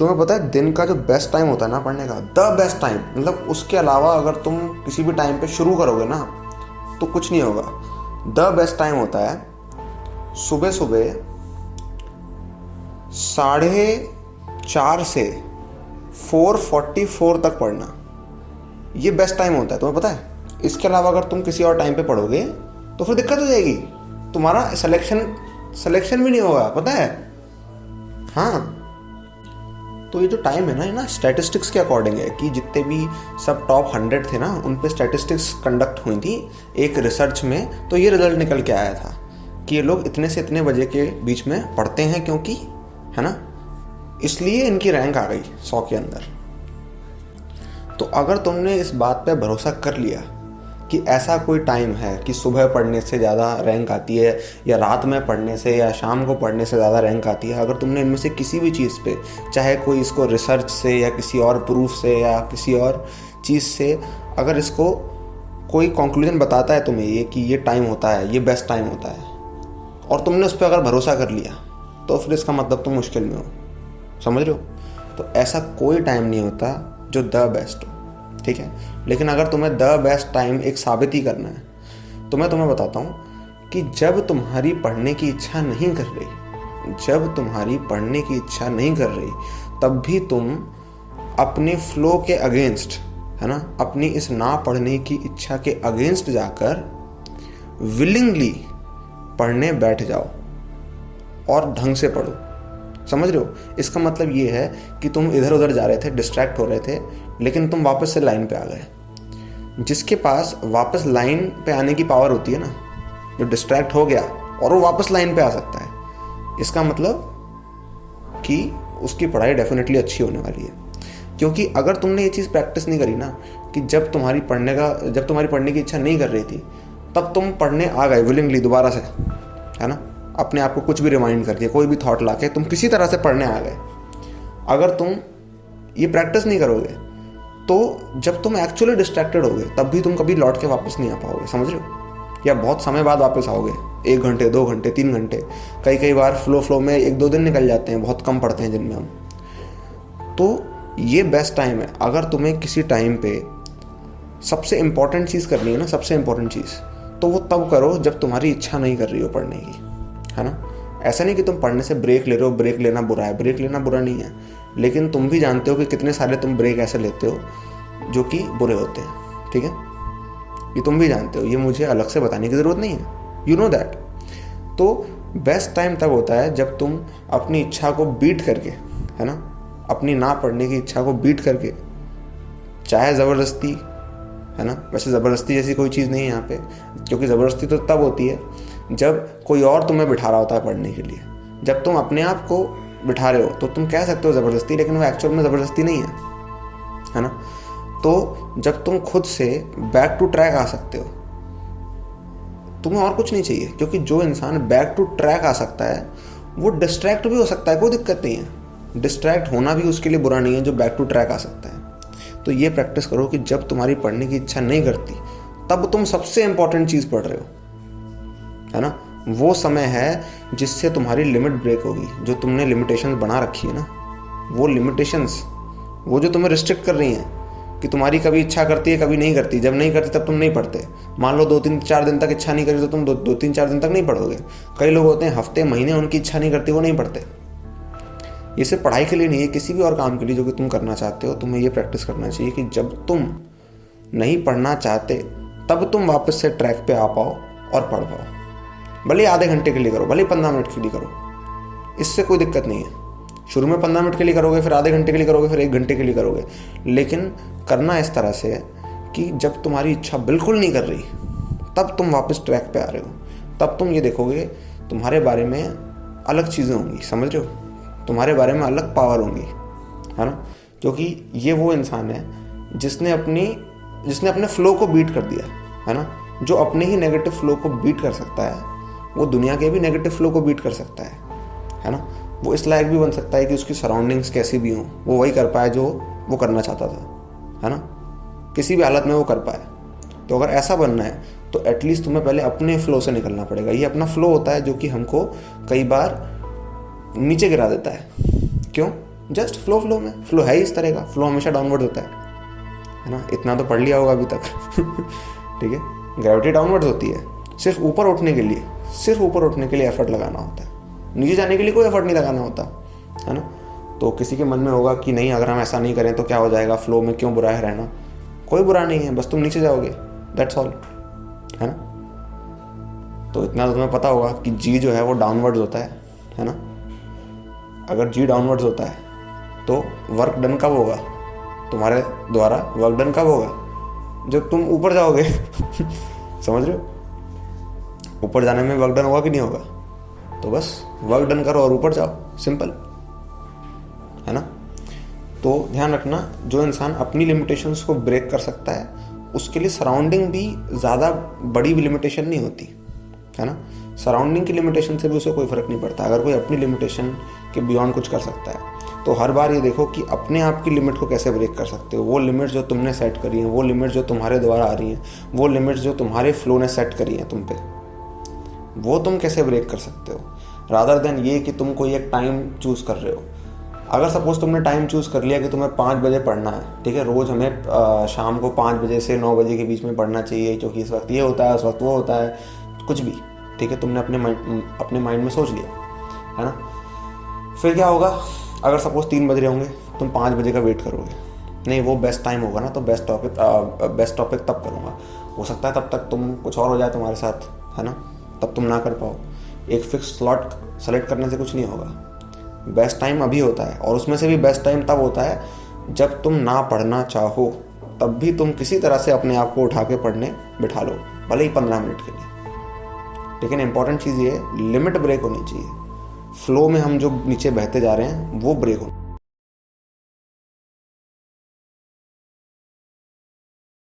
तुम्हें पता है दिन का जो बेस्ट टाइम होता है ना पढ़ने का, द बेस्ट टाइम, मतलब उसके अलावा अगर तुम किसी भी टाइम पे शुरू करोगे ना तो कुछ नहीं होगा। द बेस्ट टाइम होता है सुबह सुबह 4:30 से 4:44 तक पढ़ना। ये बेस्ट टाइम होता है, तुम्हें पता है। इसके अलावा अगर तुम किसी और टाइम पे पढ़ोगे तो फिर दिक्कत हो जाएगी, तुम्हारा सिलेक्शन भी नहीं होगा, पता है। हाँ, तो ये जो टाइम है ना, ये ना स्टैटिस्टिक्स के अकॉर्डिंग है कि जितने भी सब टॉप 100 थे ना उन पे स्टैटिस्टिक्स कंडक्ट हुई थी एक रिसर्च में। तो ये रिजल्ट निकल के आया था कि ये लोग इतने से इतने बजे के बीच में पढ़ते हैं, क्योंकि है ना, इसलिए इनकी रैंक आ गई 100 के अंदर। तो अगर तुमने इस बात पे भरोसा कर लिया कि ऐसा कोई टाइम है कि सुबह पढ़ने से ज़्यादा रैंक आती है या रात में पढ़ने से या शाम को पढ़ने से ज़्यादा रैंक आती है, अगर तुमने इनमें से किसी भी चीज़ पे, चाहे कोई इसको रिसर्च से या किसी और प्रूफ से या किसी और चीज़ से, अगर इसको कोई कंक्लूजन बताता है तुम्हें ये कि ये टाइम होता है, ये बेस्ट टाइम होता है, और तुमने उस पर अगर भरोसा कर लिया, तो फिर इसका मतलब तुम मुश्किल में हो, समझ रहे हो। तो ऐसा कोई टाइम नहीं होता जो द बेस्ट हो, ठीक है। लेकिन अगर तुम्हें द बेस्ट टाइम एक साबित ही करना है तो मैं तुम्हें बताता हूँ कि जब तुम्हारी पढ़ने की इच्छा नहीं कर रही, जब तुम्हारी पढ़ने की इच्छा नहीं कर रही, तब भी तुम अपने फ्लो के अगेंस्ट, है ना, अपनी इस ना पढ़ने की इच्छा के अगेंस्ट जाकर विलिंगली पढ़ने बैठ जाओ और ढंग से पढ़ो, समझ रहे हो। इसका मतलब ये है कि तुम इधर उधर जा रहे थे, डिस्ट्रैक्ट हो रहे थे, लेकिन तुम वापस से लाइन पे आ गए। जिसके पास वापस लाइन पे आने की पावर होती है ना, जो डिस्ट्रैक्ट हो गया और वो वापस लाइन पे आ सकता है, इसका मतलब कि उसकी पढ़ाई डेफिनेटली अच्छी होने वाली है। क्योंकि अगर तुमने ये चीज़ प्रैक्टिस नहीं करी ना कि जब तुम्हारी पढ़ने की इच्छा नहीं कर रही थी तब तुम पढ़ने आ गए विलिंगली दोबारा से, है ना, अपने आप को कुछ भी रिमाइंड करके, कोई भी थॉट लाके तुम किसी तरह से पढ़ने आ गए। अगर तुम ये प्रैक्टिस नहीं करोगे तो जब तुम एक्चुअली डिस्ट्रैक्टेड होगे तब भी तुम कभी लौट के वापस नहीं आ पाओगे, समझ रहे हो। या बहुत समय बाद वापस आओगे, 1 घंटे 2 घंटे 3 घंटे, कई बार फ्लो में 1-2 दिन निकल जाते हैं, बहुत कम पढ़ते हैं जिनमें हम। तो ये बेस्ट टाइम है। अगर तुम्हें किसी टाइम पे सबसे इम्पॉर्टेंट चीज़ करनी है ना, सबसे इम्पॉर्टेंट चीज़, तो वो तब करो जब तुम्हारी इच्छा नहीं कर रही हो पढ़ने की, है ना। ऐसा नहीं कि तुम पढ़ने से ब्रेक ले रहे हो, ब्रेक लेना बुरा है, ब्रेक लेना बुरा नहीं है, लेकिन तुम भी जानते हो कि कितने सारे तुम ब्रेक ऐसे लेते हो जो कि बुरे होते हैं, ठीक है। ये तुम भी जानते हो, ये मुझे अलग से बताने की ज़रूरत नहीं है, यू नो दैट। तो बेस्ट टाइम तब होता है जब तुम अपनी इच्छा को बीट करके, है ना, अपनी ना पढ़ने की इच्छा को बीट करके, चाहे ज़बरदस्ती, है ना, वैसे ज़बरदस्ती जैसी कोई चीज़ नहीं है यहाँ पे, क्योंकि ज़बरदस्ती तो तब होती है जब कोई और तुम्हें बिठा रहा होता है पढ़ने के लिए। जब तुम अपने आप को बिठा रहे हो तो तुम कह सकते हो ज़बरदस्ती, लेकिन वो एक्चुअल में ज़बरदस्ती नहीं है ना। तो जब तुम खुद से बैक टू ट्रैक आ सकते हो, तुम्हें और कुछ नहीं चाहिए, क्योंकि जो इंसान बैक टू ट्रैक आ सकता है वो डिस्ट्रैक्ट भी हो सकता है, कोई दिक्कत नहीं है। डिस्ट्रैक्ट होना भी उसके लिए बुरा नहीं है जो बैक टू ट्रैक आ सकता है। तो ये प्रैक्टिस करो कि जब तुम्हारी पढ़ने की इच्छा नहीं करती तब तुम सबसे इंपॉर्टेंट चीज़ पढ़ रहे हो, है ना। वो समय है जिससे तुम्हारी लिमिट ब्रेक होगी, जो तुमने लिमिटेशंस बना रखी है ना, वो लिमिटेशंस, वो जो तुम्हें रिस्ट्रिक्ट कर रही हैं कि तुम्हारी कभी इच्छा करती है कभी नहीं करती, जब नहीं करती तब तुम नहीं पढ़ते। मान लो 2-3-4 दिन तक इच्छा नहीं करी तो तुम 2-3-4 दिन तक नहीं पढ़ोगे। कई लोग होते हैं हफ्ते महीने उनकी इच्छा नहीं करती, वो नहीं पढ़ते। ये सिर्फ पढ़ाई के लिए नहीं है, किसी भी और काम के लिए जो कि तुम करना चाहते हो, तुम्हें ये प्रैक्टिस करना चाहिए कि जब तुम नहीं पढ़ना चाहते तब तुम वापस से ट्रैक पे आ पाओ और पढ़ पाओ। भले आधे घंटे के लिए करो, भले 15 मिनट के लिए करो, इससे कोई दिक्कत नहीं है। शुरू में 15 मिनट के लिए करोगे, फिर आधे घंटे के लिए करोगे, फिर 1 घंटे के लिए करोगे, लेकिन करना इस तरह से कि जब तुम्हारी इच्छा बिल्कुल नहीं कर रही तब तुम वापस ट्रैक पे आ रहे हो। तब तुम ये देखोगे तुम्हारे बारे में अलग चीज़ें होंगी, समझ रहे हो, तुम्हारे बारे में अलग पावर होंगी, है ना। क्योंकि ये वो इंसान है जिसने अपने फ्लो को बीट कर दिया, है ना। जो अपने ही नेगेटिव फ्लो को बीट कर सकता है वो दुनिया के भी नेगेटिव फ्लो को बीट कर सकता है ना। वो इस लायक भी बन सकता है कि उसकी सराउंडिंग्स कैसी भी हों, वो वही कर पाए जो वो करना चाहता था, है ना, किसी भी हालत में वो कर पाए। तो अगर ऐसा बनना है तो एटलीस्ट तुम्हें पहले अपने फ्लो से निकलना पड़ेगा। ये अपना फ्लो होता है जो कि हमको कई बार नीचे गिरा देता है। क्यों? जस्ट फ्लो में, फ्लो है ही इस तरह का, फ्लो हमेशा डाउनवर्ड होता है ना। इतना तो पढ़ लिया होगा अभी तक ठीक है, ग्रेविटी डाउनवर्ड होती है, सिर्फ ऊपर उठने के लिए एफर्ट लगाना होता है, नीचे जाने के लिए कोई एफर्ट नहीं लगाना होता है ना। तो किसी के मन में होगा कि नहीं अगर हम ऐसा नहीं करें तो क्या हो जाएगा, फ्लो में क्यों बुरा है रहना, कोई बुरा नहीं है, बस तुम नीचे जाओगे, दैट्स ऑल, है ना। तो इतना तो तुम्हें पता होगा कि जी जो है वो डाउनवर्ड्स होता है ना। अगर जी डाउनवर्ड्स होता है तो वर्क डन कब होगा, तुम्हारे द्वारा वर्क डन कब होगा, जब तुम ऊपर जाओगे समझ रहे हो, ऊपर जाने में वर्क डन होगा कि नहीं होगा। तो बस वर्क डन करो और ऊपर जाओ, सिंपल, है ना। तो ध्यान रखना, जो इंसान अपनी लिमिटेशंस को ब्रेक कर सकता है उसके लिए सराउंडिंग भी ज़्यादा बड़ी लिमिटेशन नहीं होती, है ना। सराउंडिंग की लिमिटेशन से भी उसे कोई फ़र्क नहीं पड़ता अगर कोई अपनी लिमिटेशन के बियॉन्ड कुछ कर सकता है। तो हर बार ये देखो कि अपने आप की लिमिट को कैसे ब्रेक कर सकते हो, वो लिमिट्स जो तुमने सेट करी हैं, वो लिमिट्स जो तुम्हारे द्वारा आ रही हैं, वो लिमिट्स जो तुम्हारे फ्लो ने सेट करी हैं तुम पे, वो तुम कैसे ब्रेक कर सकते हो, रादर देन ये कि तुम कोई एक टाइम चूज़ कर रहे हो। अगर सपोज तुमने टाइम चूज़ कर लिया कि तुम्हें 5 बजे पढ़ना है, ठीक है, रोज़ हमें शाम को 5 बजे से 9 बजे के बीच में पढ़ना चाहिए क्योंकि इस वक्त ये होता है, उस वक्त वो होता है, कुछ भी, ठीक है, तुमने अपने माइंड में सोच लिया, है ना। फिर क्या होगा, अगर सपोज 3 बज रहे होंगे, तुम 5 बजे का वेट करोगे, नहीं वो बेस्ट टाइम होगा ना, तो बेस्ट टॉपिक तब करूँगा। हो सकता है तब तक तुम कुछ और हो जाए तुम्हारे साथ, है ना, तब तुम ना कर पाओ। एक फिक्स स्लॉट सेलेक्ट करने से कुछ नहीं होगा, बेस्ट टाइम अभी होता है, और उसमें से भी बेस्ट टाइम तब होता है जब तुम ना पढ़ना चाहो, तब भी तुम किसी तरह से अपने आप को उठा के पढ़ने बिठा लो, भले ही 15 मिनट के लिए। लेकिन इंपॉर्टेंट चीज़ ये है, लिमिट ब्रेक होनी चाहिए, फ्लो में हम जो नीचे बहते जा रहे हैं वो ब्रेक होना।